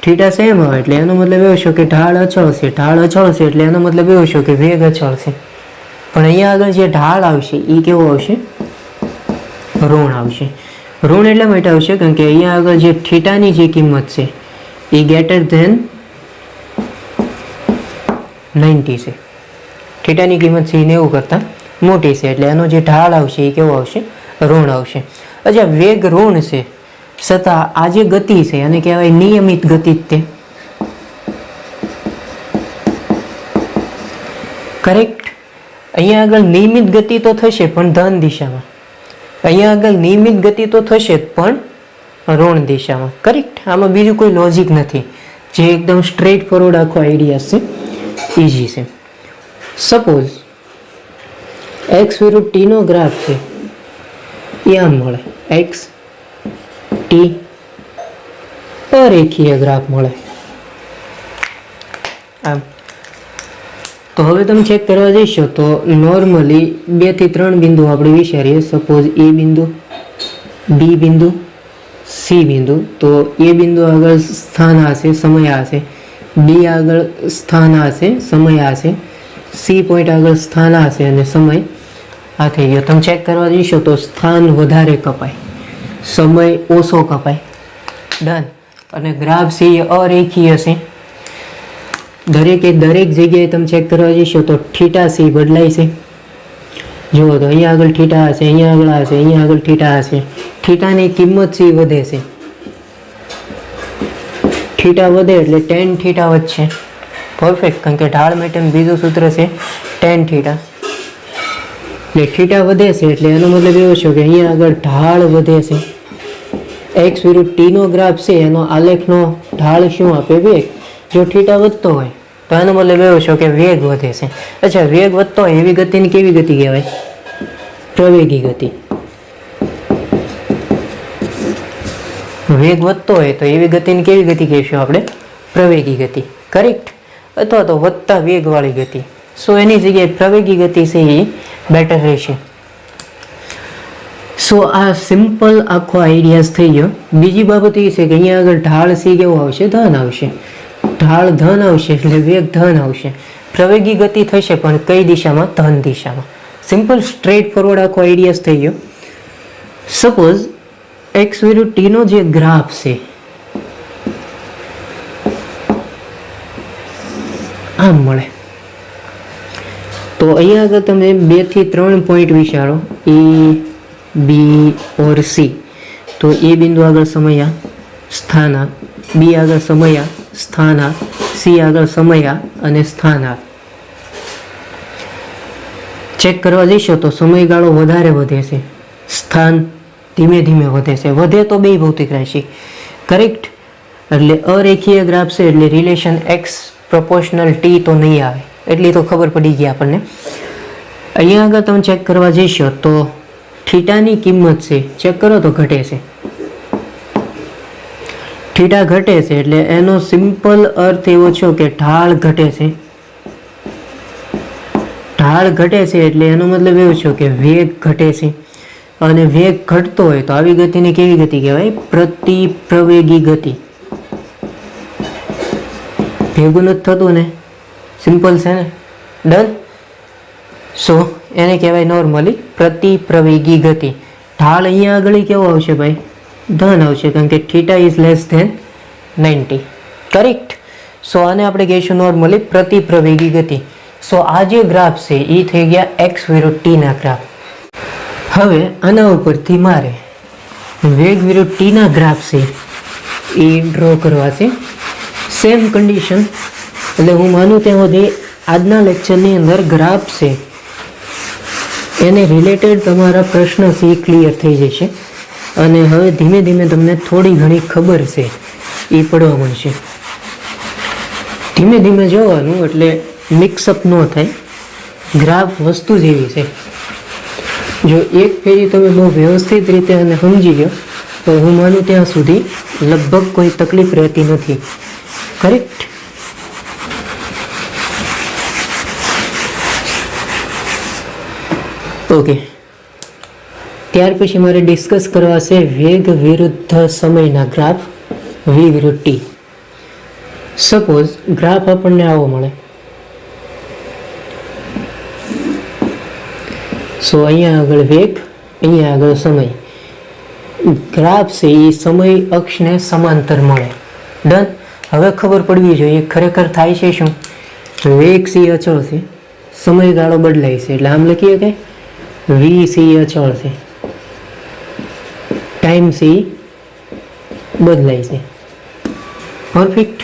થીટા સેમ આવે એટલે એનો મતલબ એવો છે કે ઢાળ અચળ છે. ઢાળ અચળ છે એટલે એનો મતલબ એવો છે કે વેગ અચળ છે. પણ અહીંયા આગળ જે ઢાળ આવશે એ કેવો આવશે, ઋણ આવશે. ઋણ એટલા માટે આવશે કારણ કે અહીંયા આગળ જે થીટાની જે કિંમત છે એ ગ્રેટર ધેન 90 છે. થીટાની કિંમત છે એ 90 કરતાં મોટી છે, એટલે એનો જે ઢાળ આવશે એ કેવો આવશે, ઋણ આવશે. અચ્છા, વેગ ઋણ છે છતાં આ જે ગતિ છે એને કહેવાય નિયમિત ગતિ. તે કરેક્ટ. અહીંયા આગળ નિયમિત ગતિ તો થશે પણ ધન દિશામાં, અહીંયા આગળ નિયમિત ગતિ તો થશે પણ ઋણ દિશામાં. કરેક્ટ. આમાં બીજું કોઈ લોજિક નથી, જે એકદમ સ્ટ્રેટ ફોરવર્ડ આખો આઈડિયા છે, ઇઝી છે. સપોઝ એક્સ વિરુદ્ધ ટીનો ગ્રાફ છે, એ આમ મળે, એક્સ ટી અરેખીય ગ્રાફ મળે આમ. તો હવે તમે ચેક કરવા જઈશો તો નોર્મલી 2 થી 3 બિંદુ આપણે વિચારીએ. સપોઝ એ બિંદુ, બી બિંદુ, સી બિંદુ. તો એ બિંદુ આગળ સ્થાન હશે, સમય હશે. બી આગળ સ્થાન હશે, સમય હશે. સી પોઈન્ટ આગળ સ્થાન હશે અને સમય આ થઈ ગયો. તમે ચેક કરવા જઈશો તો સ્થાન વધારે કપાય, સમય ઓછો કપાય. ડન. અને ગ્રાફ સી અરેખીય છે. દરેકે દરેક જગ્યાએ તમે ચેક કરવા જઈશો તો થીટા સી બદલાય છે. જુઓ તો અહીંયા આગળ થીટા હશે, અહીંયા આગળ હશે, અહીંયા આગળ થીટા હશે. થીટાની કિંમત સી વધે છે. થીટા વધે એટલે ટેન થીટા વધશે. પરફેક્ટ. કારણ કે ઢાળ માટેનું બીજું સૂત્ર છે ટેન થીટા. એટલે થીટા વધે છે એટલે એનો મતલબ એવો છે કે અહીંયા આગળ ઢાળ વધે છે. એક્સ વિરુદ્ધ ટીનો ગ્રાફ છે, એનો આલેખનો ઢાળ શું આપે, વેગ. જો થીટા વધતો હોય તો એનો મતલબ એવો છે કે વેગ વધે છે. અચ્છા, વેગ વધતો હોય એવી ગતિની કેવી ગતિ કહેવાય, પ્રવેગી ગતિ. વેગ વધતો હોય તો એવી ગતિની કેવી ગતિ કહીશું આપણે, પ્રવેગી ગતિ. કરેક્ટ. અથવા તો વધતા વેગવાળી ગતિ. સો એની જગ્યાએ પ્રવેગી ગતિ છે એ બેટર રહેશે. સો આ સિમ્પલ આખો આઈડિયાઝ થઈ ગયો. બીજી બાબત એ છે કે અહીંયા આગળ ઢાળ સી કેવો આવશે, ધન આવશે. ઢાળ ધન આવશે એટલે વેગ ધન આવશે. પ્રવેગી ગતિ થશે પણ કઈ દિશામાં, ધન દિશામાં. સિમ્પલ સ્ટ્રેટ ફોરવર્ડ આખો આઈડિયાઝ થઈ ગયો. સપોઝ એક્સ વિરુદ્ધ ટીનો જે ગ્રાફ છે આમ મળે, તો અહીંયા આગળ તમે 2 થી 3 પોઈન્ટ વિચારો, એ બી ઓર સી. તો એ બિંદુ આગળ સમયા સ્થાના, બી આગળ સમયા સ્થાના, સી આગળ સમયા અને સ્થાના. ચેક કરવા જઈશો તો સમયગાળો વધારે વધે છે, સ્થાન ધીમે ધીમે વધે છે. વધે તો બે ભૌતિક રાશિ. કરેક્ટ. એટલે અરેખીય ગ્રાફ છે એટલે રિલેશન એક્સ પ્રપોર્શનલ ટી તો નહીં આવે, એટલી તો ખબર પડી ગઈ આપણને. અહીંયા આગળ તમે ચેક કરવા જઈશો તો થીટાની કિંમત છે, ચેક કરો તો ઘટે છે. થીટા ઘટે છે એટલે એનો સિમ્પલ અર્થ એવો છે કે ઢાળ ઘટે છે. ઢાળ ઘટે છે એટલે એનો મતલબ એવો છે કે વેગ ઘટે છે, અને વેગ ઘટતો હોય તો આવી ગતિને કેવી ગતિ કહેવાય? પ્રતિપ્રવેગી ગતિ. ભેગું નથી થતું ને, સિમ્પલ છે ને, ડન. સો એને કહેવાય નોર્મલી પ્રતિપ્રવેગી ગતિ. ઢાળ અહીંયા આગળ કેવો આવશે ભાઈ? ધન આવશે, કારણ કે theta is less than 90. Correct. So આને આપણે કહીશું નોર્મલી પ્રતિપ્રવેગી ગતિ. સો આ જે ગ્રાફ છે એ થઈ ગયા એક્સ વિરુદ્ધ ટીના ગ્રાફ. હવે આના ઉપરથી મારે વેગ વિરુદ્ધ ટીના ગ્રાફ છે એ ડ્રો કરવા છે. સેમ કન્ડિશન, એટલે હું માનું ત્યાં સુધી આજના લેક્ચરની અંદર ગ્રાફ છે એને રિલેટેડ તમારા પ્રશ્ન છે ક્લિયર થઈ જશે, અને હવે ધીમે ધીમે તમને થોડી ઘણી ખબર છે એ પડવા મળશે. ધીમે ધીમે જોવાનું, એટલે મિક્સઅપ ન થાય. ગ્રાફ વસ્તુ જેવી છે, જો એક ફેરી તમે બહુ વ્યવસ્થિત રીતે અને સમજી ગયો તો હું માનું ત્યાં સુધી લગભગ કોઈ તકલીફ રહેતી નથી. કરેક્ટ. ઓકે, ત્યાર પછી મારે ડિસ્કસ કરવા છે વેગ વિરુદ્ધ સમયના ગ્રાફ, વી વિરુદ્ધ ટી. સપોઝ ગ્રાફ આપણને આવો મળે. સો અહીંયા આગળ વેગ, અહીંયા આગળ સમય. ગ્રાફ છે એ સમય અક્ષને સમાંતર મળે. ડન. હવે ખબર પડવી જોઈએ ખરેખર થાય છે શું? વેગ સી અચળ છે, સમયગાળો બદલાય છે, એટલે આમ લખીએ કે વી સી અચળ છે, ટાઈમ સી બદલાય છે. પરફેક્ટ.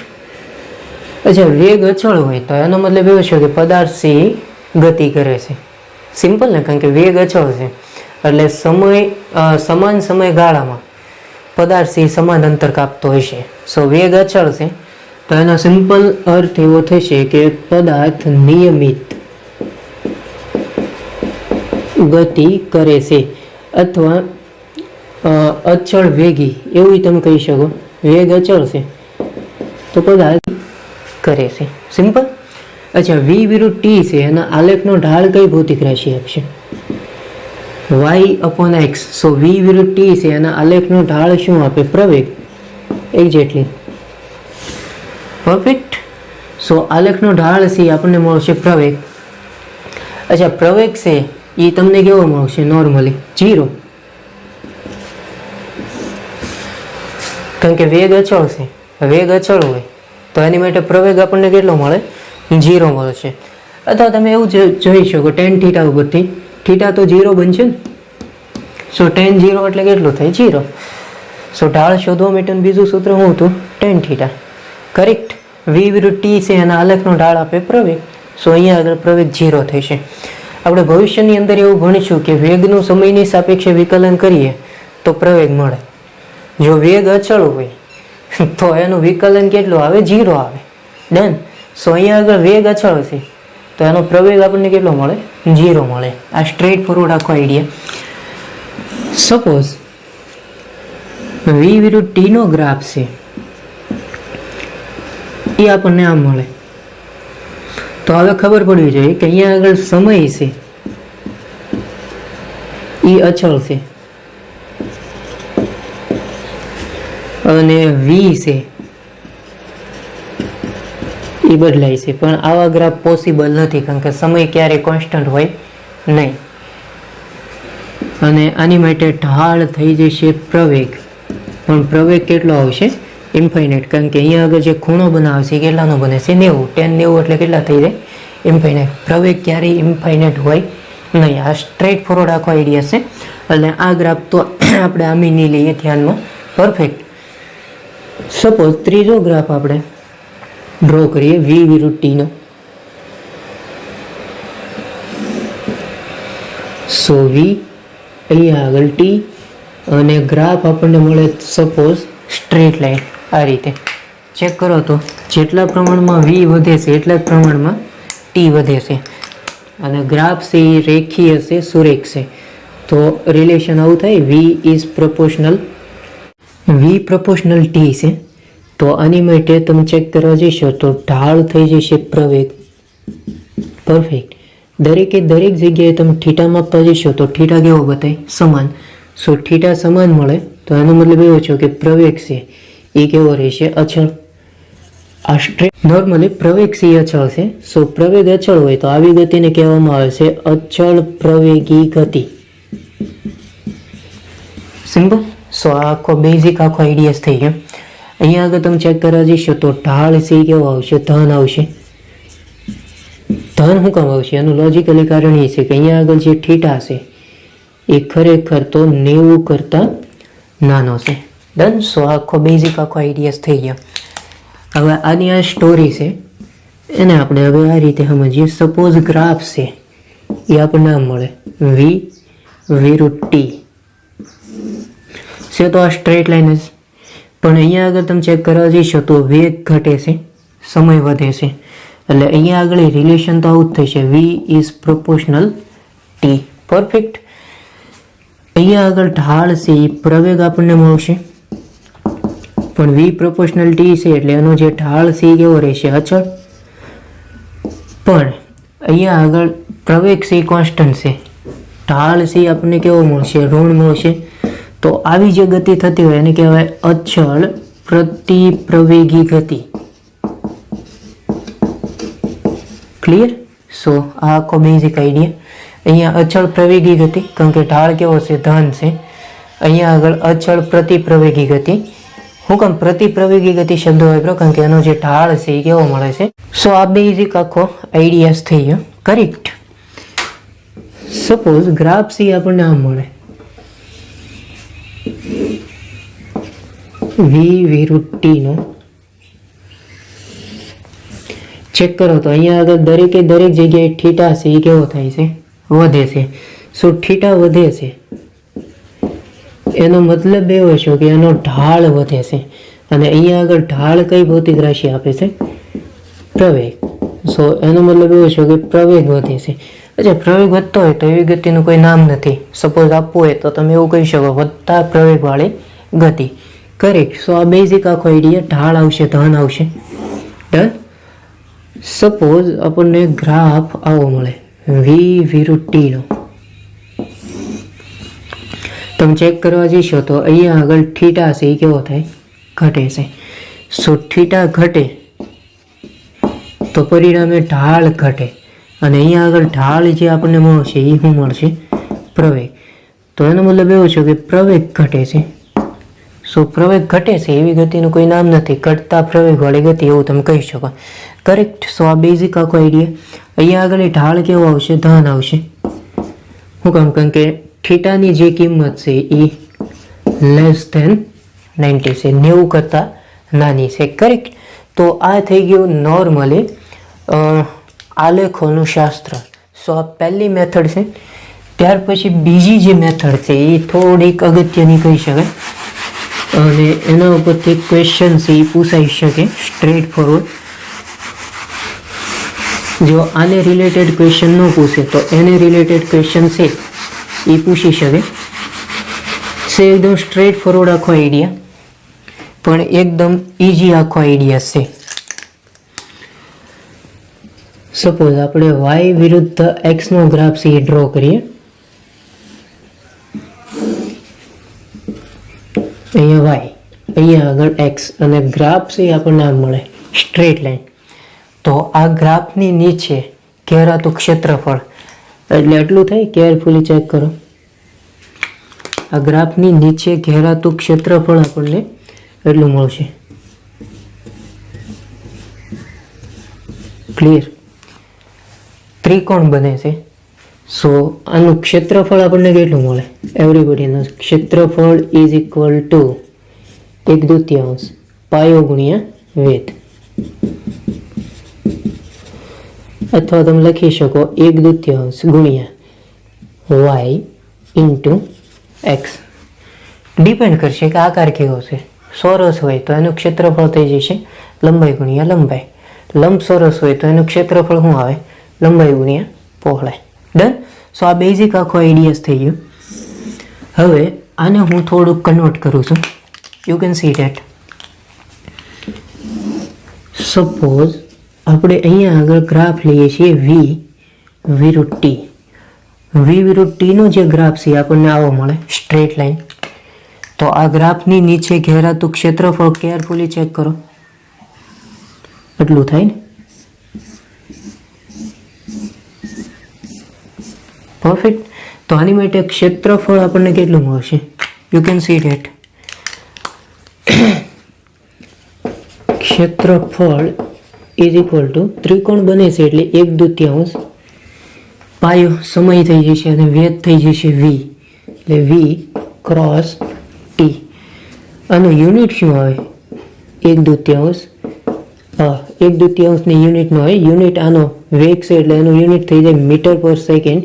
અચ્છા, વેગ અચળ હોય તો એનો મતલબ એવો છે કે પદાર્થ સી ગતિ કરે છે. સિમ્પલ ને, કારણ કે વેગ અચળ છે એટલે સમાન સમયગાળામાં પદાર્થ સી સમાન અંતર કાપતો હશે. સો વેગ અચળ છે તો એનો સિમ્પલ અર્થ એવો થશે કે પદાર્થ નિયમિત ગતિ કરે છે, અથવા અચળ વેગી એવું તમે કહી શકો. વેગ અચળ છે તો પદાર્થ કરે છે. સિમ્પલ. અચ્છા, વી વિરુદ્ધ ટી છે, એના આલેખનો ઢાળ કઈ ભૌતિક રાશિ આપશે? y/x. સો વી વિરુદ્ધ ટી છે, એના આલેખનો ઢાળ શું આપે? પ્રવેગ. એક્ઝેક્ટલી. પરફેક્ટ. સો આલેખનો ઢાળ છે આપણને મળશે પ્રવેગ. અચ્છા, પ્રવેગ છે એ તમને કેવો મળશે? નોર્મલી 0, કારણ કે વેગ અચળ છે. વેગ અચળ હોય તો એની માટે પ્રવેગ આપણને કેટલો મળે? 0 મળશે. અથવા તમે એવું જોઈ શકો tan થીટા ઉપરથી, થીટા તો 0 બનશે ને. સો tan 0 એટલે કેટલું થાય? 0. સો ઢાળ શોધવા માટેનું બીજું સૂત્ર શું હતું? tan theta. કરેક્ટ. વી વિરુદ્ધ ટી છે એના આલેખનો ઢાળ આપે પ્રવેગ. સો અહીંયા આગળ પ્રવેગ 0 થશે. આપણે ભવિષ્યની અંદર એવું ભણીશું કે વેગનું સમયની સાપેક્ષે વિકલન કરીએ તો પ્રવેગ મળે. જો વેગ અચળ હોય તો એનું વિકલન કેટલું આવે? 0 આવે. ડન. સો અહીંયા આગળ વેગ અચળ છે તો એનો પ્રવેગ આપણને કેટલો મળે? 0 મળે. આ સ્ટ્રેટ ફોરવર્ડ આખો આઈડિયા. સપોઝ વી વિરુદ્ધ ટીનો ગ્રાફ છે એ આપણને આમ મળે, તો હવે ખબર પડવી જોઈએ કે અહીંયા આગળ સમય છે એ અચળ છે અને વી છે એ બદલાય છે. પણ આવા ગ્રાફ પોસિબલ નથી, કારણ કે સમય ક્યારેય કોન્સ્ટન્ટ હોય નહીં. અને આની માટે ઢાળ થઈ જશે પ્રવેગ, પણ પ્રવેગ કેટલો આવશે? ઇન્ફાઇનાઇટ, કારણ કે અહીંયા આગળ જે ખૂણો બનાવશે કેટલાનો બને છે? 90. tan 90 એટલે કેટલા થઈ જાય? ઇન્ફાઇનાઇટ. પ્રવેગ ક્યારેય ઇન્ફાઇનાઇટ હોય નહીં. આ સ્ટ્રેટ ફોરવર્ડ આખો આઈડિયા છે. એટલે આ ગ્રાફ તો આપણે આમી નહીં લઈએ ધ્યાનમાં. પરફેક્ટ. સપોઝ ત્રીજો ગ્રાફ આપણે ડ્રો કરીએ વી વિરુદ્ધ ટીનો. સો વી, અહીંયા આગળ ટી, અને ગ્રાફ આપણને મળે સપોઝ સ્ટ્રેટ લાઈન. આ રીતે ચેક કરો તો જેટલા પ્રમાણમાં વી વધે છે એટલા જ પ્રમાણમાં ટી વધે છે, અને ગ્રાફ છે એ રેખીય છે, સુરેખ છે. તો રિલેશન આવું થાય, V is proportional, V proportional T છે. તો આની માટે તમે ચેક કરવા જશો તો ઢાળ થઈ જશે પ્રવેગ. પરફેક્ટ. દરેકે દરેક જગ્યાએ તમે થીટા માપવા જશો તો થીટા કેવો બતાય? સમાન. સો થીટા સમાન મળે તો એનો મતલબ એવો છે કે પ્રવેગ છે એ કેવો રહેશે? અચળ. આ સ્ટ્રેટ નોર્મલી પ્રવેગ છે એ અચળ છે. સો પ્રવેગ અચળ હોય તો આવી ગતિને કહેવામાં આવે છે અચળ પ્રવેગી ગતિ. સિમ્પલ. સો આ આખો બેઝિક આખો આઈડિયાસ થઈ ગયો. અહીંયા આગળ તમે ચેક કરવા જશો તો ઢાળ છે એ કેવો આવશે? ધન આવશે. ધન શું કામ આવશે? એનું લોજિકલી કારણ એ છે કે અહીંયા આગળ જે થીટા છે એ ખરેખર તો 90 કરતાં નાનો છે. ડન. સો આખો બેઝિક આખો આઈડિયાસ થઈ ગયો. હવે આની આ સ્ટોરી છે એને આપણે હવે આ રીતે સમજીએ. સપોઝ ગ્રાફ છે એ આપણને આમ મળે વી વિરુદ્ધ ટી છે તો આ સ્ટ્રેટ લાઈન જ. પણ અહીંયા આગળ તમે ચેક કરવા જઈશો તો વેગ ઘટે છે, સમય વધે છે. એટલે અહીંયા આગળ રિલેશન તો આવું જ થશે. V is proportional T. Perfect. અહીંયા આગળ ઢાળ છે એ પ્રવેગ આપણને મળશે, પણ વી પ્રોપોર્શનલ ટી છે એટલે એનો જે ઢાળ છે એ કેવો રહેશે? અચળ. પણ અહીંયા આગળ પ્રવેગ છે એ કોન્સ્ટન્ટ છે, ઢાળ છે એ આપણને કેવો મળશે? ઋણ મળશે. તો આવી જે ગતિ થતી હોય એને કહેવાય અચળ પ્રતિપ્રવેગી ગતિ. ક્લિયર? સો આ આખો બેઝિક આઈડિયા. અહીંયા અચળ પ્રવેગી ગતિ કારણ કે ઢાળ કેવો છે? ધન છે. અહીંયા આગળ અચળ પ્રતિપ્રવેગી ગતિ. હું કામ પ્રતિપ્રવેગી ગતિ શબ્દ વાપરો? કારણ કે એનો જે ઢાળ છે એ કેવો મળે છે. સો આ બેઝિક આખો આઈડિયાસ થઈ ગયો. કરેક્ટ. સપોઝ ગ્રાફ સી આપણને આમ મળે વી વિરુદ્ધ ટી નો. ચેક કરો તો અહીંયા આગળ દરેકે દરેક જગ્યાએ થીટા છે એ કેવો થાય છે? વધે છે. સો થીટા વધે છે એનો મતલબ એવો છે કે એનો ઢાળ વધે છે. અને અહીંયા આગળ ઢાળ કઈ ભૌતિક રાશિ આપે છે? પ્રવેગ. સો એનો મતલબ એવો છે કે પ્રવેગ વધે છે. અચ્છા, પ્રવેગ વધતો હોય તો એવી ગતિનું કોઈ નામ નથી. સપોઝ આપવું હોય તો તમે એવું કહી શકો વધતા પ્રવેગવાળી ગતિ. કરેક્ટ. સો આ બેઝિક આખો આઈડિયા. ઢાળ આવશે, ધન આવશે. ડન. સપોઝ આપણને ગ્રાફ આવો મળે વી વિરુદ્ધ ટી નો. તમે ચેક કરવા જઈશો તો અહીંયા આગળ થીટા છે એ કેવો થાય? ઘટે છે. સો થીટા ઘટે તો પરિણામે ઢાળ ઘટે. અને અહીંયા આગળ ઢાળ જે આપણને મળશે એ શું મળશે? પ્રવેગ. તો એનો મતલબ એવો છે કે પ્રવેગ ઘટે છે. સો પ્રવેગ ઘટે છે એવી ગતિનું કોઈ નામ નથી. ઘટતા પ્રવેગવાળી ગતિ એવું તમે કહી શકો. કરેક્ટ. સો આ બેઝિક આખો આઈડિયા. અહીંયા આગળ ઢાળ કેવો આવશે? ધન આવશે. શું કામ? કારણ કે થીટાની જે કિંમત છે એ લેસ ધેન 90 છે, 90 કરતાં નાની છે. કરેક્ટ. તો આ થઈ ગયું નોર્મલી આલેખોનું શાસ્ત્ર. સો આ પહેલી મેથડ છે. ત્યાર પછી બીજી જે મેથડ છે એ થોડીક અગત્યની કહી શકાય અને એના ઉપરથી ક્વેશ્ચન છે એ પૂછાઈ શકે સ્ટ્રેટ ફોરવર્ડ. જો આને રિલેટેડ ક્વેશ્ચન ન પૂછે તો એને રિલેટેડ ક્વેશ્ચન છે એ પૂછી શકે. એકદમ સ્ટ્રેટ ફોરવર્ડ આખો આઈડિયા, પણ એકદમ ઇઝી આખો આઈડિયા છે. સપોઝ આપણે વાય વિરુદ્ધ એક્સ નો ગ્રાફ છે એ ડ્રો કરીએ. અહીંયા વાય, અહીંયા આગળ એક્સ અને ગ્રાફ છે આપણને આમ મળે સ્ટ્રેટ લાઈન. તો આ ગ્રાફની નીચે ઘેરાતું ક્ષેત્રફળ એટલે એટલું થાય. કેરફુલી ચેક કરો. આ ગ્રાફની નીચે ઘેરાતું ક્ષેત્રફળ આપણને એટલું મળશે. ક્લિયર? ત્રિકોણ બને છે. સો આનું ક્ષેત્રફળ આપણને કેટલું મળે? એવરીબડીનું ક્ષેત્રફળ ઇઝ ઇક્વલ ટુ 1/2 પાયો ગુણ્યા વેધ. અથવા તમે લખી શકો 1/2 ગુણ્યા વાય ઇન્ટુ એક્સ. ડિપેન્ડ કરશે કે આકાર કેવો છે. ચોરસ હોય તો એનું ક્ષેત્રફળ થઈ જશે લંબાઈ ગુણ્યા લંબાઈ. લંબચોરસ હોય તો એનું ક્ષેત્રફળ શું આવે? લંબાઈ ગુણ્યા પહોળાઈ. ડન. સો આ બેઝિક આખો આઈડિયાસ થઈ ગયો. હવે આને હું થોડુંક કન્વર્ટ કરું છું. You can see that. Suppose આપણે અહીંયા આગળ ગ્રાફ લઈએ છીએ વી વિરુદ્ધ ટી. વી વિરુદ્ધ ટીનો જે ગ્રાફ છે આપણને આવો મળે, સ્ટ્રેટ લાઈન. તો આ ગ્રાફની નીચે ઘેરાતું ક્ષેત્રફળ કેરફુલી ચેક કરો, એટલું થાય ને. પરફેક્ટ. તો આની માટે ક્ષેત્રફળ આપણને કેટલું મળશે? યુ કેન સી ધેટ ક્ષેત્રફળ ઇઝ ઇક્વલ ટુ ત્રિકોણ બને છે એટલે 1/2 પાયો સમય થઈ જશે અને વેધ થઈ જશે વી, એટલે વી ક્રોસ ટી. આનો યુનિટ શું આવે? 1/2. 1/2 ની યુનિટ નો હોય, યુનિટ આનો વેગ છે એટલે એનું યુનિટ થઈ જાય મીટર પર સેકન્ડ.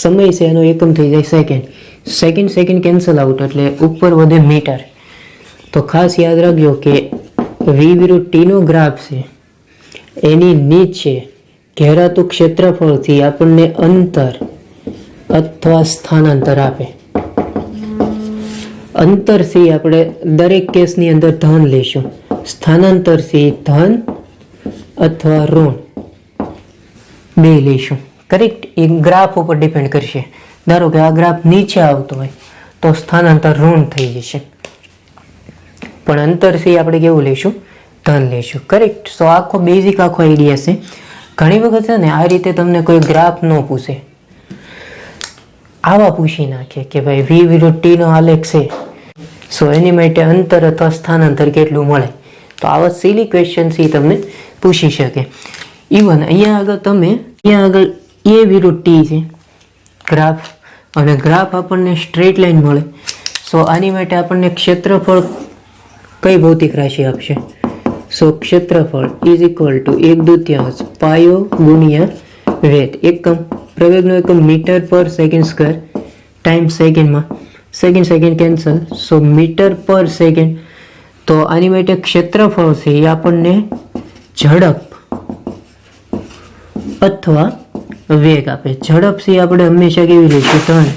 સમય છે એનો એકમ થઈ જાય સેકન્ડ. સેકન્ડ કેન્સલ આઉટ એટલે ઉપર વધે મીટર. તો ખાસ યાદ રાખજો કે વી વિરુદ્ધ ટી નો ગ્રાફ છે, એની નીચે ઘેરાતું ક્ષેત્રફળથી આપણને અંતર અથવા સ્થાનાંતર આપે. અંતરથી આપણે દરેક કેસની અંદર ધન લેશું, સ્થાનાંતરથી ધન અથવા ઋણ બે લઈશું. કરેક્ટ. એ ગ્રાફ ઉપર ડિપેન્ડ કરશે. ધારો કે આ ગ્રાફ નીચે આવતો હોય તો સ્થાનાંતર ઋણ થઈ જશે, પણ અંતરથી આપણે કેવું લઈશું? ધન લઈશું. કરેક્ટ. સો આખો બેઝિક આખો આઈડિયા છે. ઘણી વખત છે ને આ રીતે તમને કોઈ ગ્રાફ ન પૂછે, આવા પૂછી નાખે કે ભાઈ વી વિરુદ્ધ ટી નો આલેખ છે, સો એની માટે અંતર અથવા સ્થાનાંતર કેટલું મળે. તો આવા સિલી ક્વેશ્ચન એ તમને પૂછી શકે. ઇવન અહીંયા આગળ એ વિરુદ્ધ ટી છે ગ્રાફ, અને ગ્રાફ આપણને સ્ટ્રેટ લાઈન મળે. સો આની માટે આપણને ક્ષેત્રફળ કઈ ભૌતિક રાશિ આપશે? સો ક્ષેત્રફળ ઇઝ ઇક્વલ ટુ 1/2 પાયો ગુણ્યા વેધ. એકમ પ્રવેગનો એકમ મીટર પર સેકન્ડ સ્ક્વેર ટાઈમ સેકન્ડમાં. સેકન્ડ કેન્સલ, સો મીટર પર સેકન્ડ. તો આની માટે ક્ષેત્રફળ છે એ આપણને ઝડપ અથવા વેગ આપે. ઝડપ છે આપણે હંમેશા કેવી લઈશું? ધન.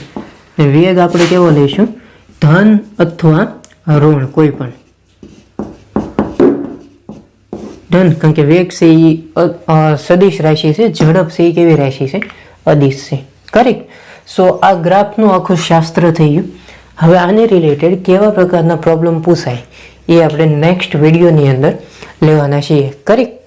વેગ આપણે કેવો લઈશું? ધન અથવા ઋણ કોઈ પણ. ડન. કારણ કે વેગ છે એ સદિશ રાશિ છે, ઝડપ છે એ કેવી રાશિ છે? અદિશ છે. કરેક્ટ. સો આ ગ્રાફનું આખું શાસ્ત્ર થઈ ગયું. હવે આને રિલેટેડ કેવા પ્રકારના પ્રોબ્લેમ પૂછાય એ આપણે નેક્સ્ટ વિડીયોની અંદર લેવાના છીએ. કરેક્ટ.